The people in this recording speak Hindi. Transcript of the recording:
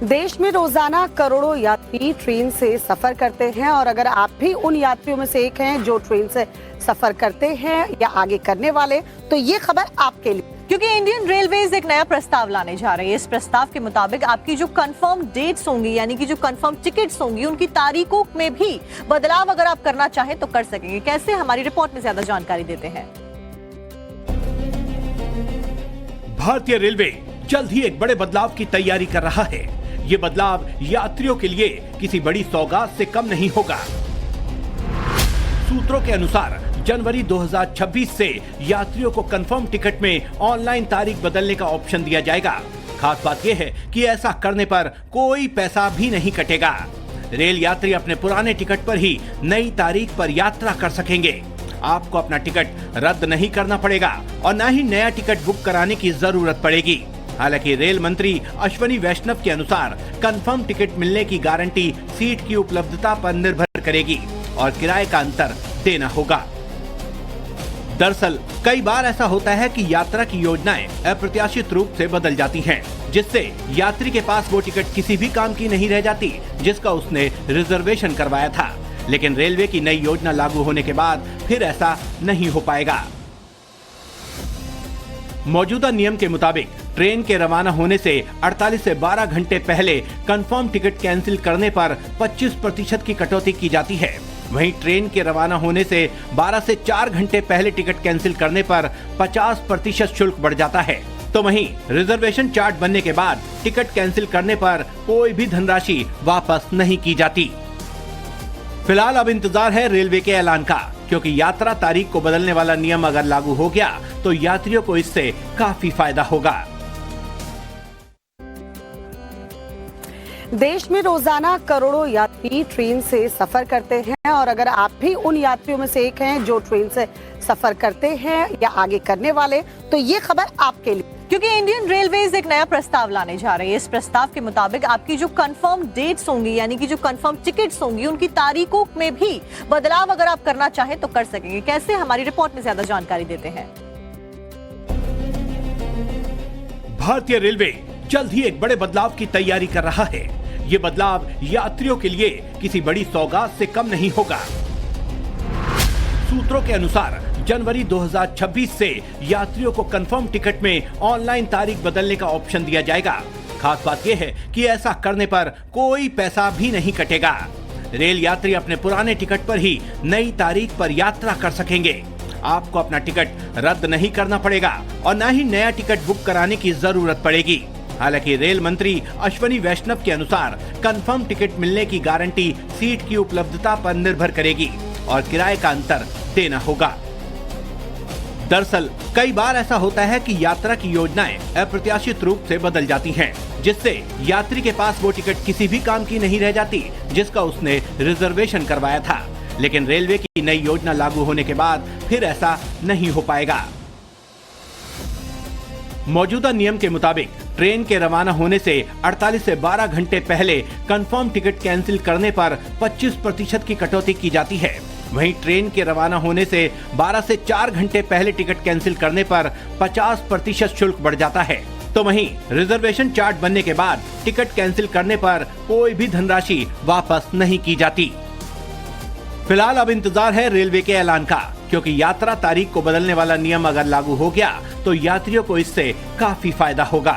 देश में रोजाना करोड़ों यात्री ट्रेन से सफर करते हैं और अगर आप भी उन यात्रियों में से एक हैं जो ट्रेन से सफर करते हैं या आगे करने वाले, तो ये खबर आपके लिए, क्योंकि इंडियन रेलवेज एक नया प्रस्ताव लाने जा रही है। इस प्रस्ताव के मुताबिक आपकी जो कंफर्म डेट्स होंगी, यानी कि जो कंफर्म टिकट्स होंगी, उनकी तारीखों में भी बदलाव अगर आप करना चाहें तो कर सकेंगे। कैसे, हमारी रिपोर्ट में ज्यादा जानकारी देते हैं। भारतीय रेलवे जल्द ही एक बड़े बदलाव की तैयारी कर रहा है। ये बदलाव यात्रियों के लिए किसी बड़ी सौगात से कम नहीं होगा। सूत्रों के अनुसार जनवरी 2026 से यात्रियों को कंफर्म टिकट में ऑनलाइन तारीख बदलने का ऑप्शन दिया जाएगा। खास बात यह है कि ऐसा करने पर कोई पैसा भी नहीं कटेगा। रेल यात्री अपने पुराने टिकट पर ही नई तारीख पर यात्रा कर सकेंगे। आपको अपना टिकट रद्द नहीं करना पड़ेगा और न ही नया टिकट बुक कराने की जरूरत पड़ेगी। हालांकि रेल मंत्री अश्वनी वैष्णव के अनुसार कंफर्म टिकट मिलने की गारंटी सीट की उपलब्धता पर निर्भर करेगी और किराए का अंतर देना होगा। दरअसल कई बार ऐसा होता है कि यात्रा की योजनाएं अप्रत्याशित रूप से बदल जाती हैं, जिससे यात्री के पास वो टिकट किसी भी काम की नहीं रह जाती जिसका उसने रिजर्वेशन करवाया था। लेकिन रेलवे की नई योजना लागू होने के बाद फिर ऐसा नहीं हो पाएगा। मौजूदा नियम के मुताबिक ट्रेन के रवाना होने से 48 से 12 घंटे पहले कंफर्म टिकट कैंसिल करने पर 25% की कटौती की जाती है। वहीं ट्रेन के रवाना होने से 12 से 4 घंटे पहले टिकट कैंसिल करने पर 50% शुल्क बढ़ जाता है। तो वहीं रिजर्वेशन चार्ट बनने के बाद टिकट कैंसिल करने पर कोई भी धनराशि वापस नहीं की जाती। फिलहाल अब इंतजार है रेलवे के ऐलान का, क्योंकि यात्रा तारीख को बदलने वाला नियम अगर लागू हो गया तो यात्रियों को इससे काफी फायदा होगा। देश में रोजाना करोड़ों यात्री ट्रेन से सफर करते हैं और अगर आप भी उन यात्रियों में से एक हैं जो ट्रेन से सफर करते हैं या आगे करने वाले, तो ये खबर आपके लिए, क्योंकि इंडियन रेलवेज एक नया प्रस्ताव लाने जा रही है। इस प्रस्ताव के मुताबिक आपकी जो कंफर्म डेट्स होंगी, यानी कि जो कंफर्म टिकट्स होंगी, उनकी तारीखों में भी बदलाव अगर आप करना चाहें तो कर सकेंगे। कैसे, हमारी रिपोर्ट में ज्यादा जानकारी देते हैं। भारतीय रेलवे जल्द ही एक बड़े बदलाव की तैयारी कर रहा है। ये बदलाव यात्रियों के लिए किसी बड़ी सौगात से कम नहीं होगा। सूत्रों के अनुसार जनवरी 2026 से यात्रियों को कंफर्म टिकट में ऑनलाइन तारीख बदलने का ऑप्शन दिया जाएगा। खास बात यह है कि ऐसा करने पर कोई पैसा भी नहीं कटेगा। रेल यात्री अपने पुराने टिकट पर ही नई तारीख पर यात्रा कर सकेंगे। आपको अपना टिकट रद्द नहीं करना पड़ेगा और न ही नया टिकट बुक कराने की जरूरत पड़ेगी। हालांकि रेल मंत्री अश्वनी वैष्णव के अनुसार कंफर्म टिकट मिलने की गारंटी सीट की उपलब्धता पर निर्भर करेगी और किराए का अंतर देना होगा। दरअसल कई बार ऐसा होता है कि यात्रा की योजनाएं अप्रत्याशित रूप से बदल जाती हैं, जिससे यात्री के पास वो टिकट किसी भी काम की नहीं रह जाती जिसका उसने रिजर्वेशन करवाया था। लेकिन रेलवे की नई योजना लागू होने के बाद फिर ऐसा नहीं हो पाएगा। मौजूदा नियम के मुताबिक ट्रेन के रवाना होने से 48 से 12 घंटे पहले कंफर्म टिकट कैंसिल करने पर 25% की कटौती की जाती है। वहीं ट्रेन के रवाना होने से 12 से 4 घंटे पहले टिकट कैंसिल करने पर 50% शुल्क बढ़ जाता है। तो वहीं रिजर्वेशन चार्ट बनने के बाद टिकट कैंसिल करने पर कोई भी धनराशि वापस नहीं की जाती। फिलहाल अब इंतजार है रेलवे के ऐलान का, क्योंकि यात्रा तारीख को बदलने वाला नियम अगर लागू हो गया तो यात्रियों को इससे काफी फायदा होगा।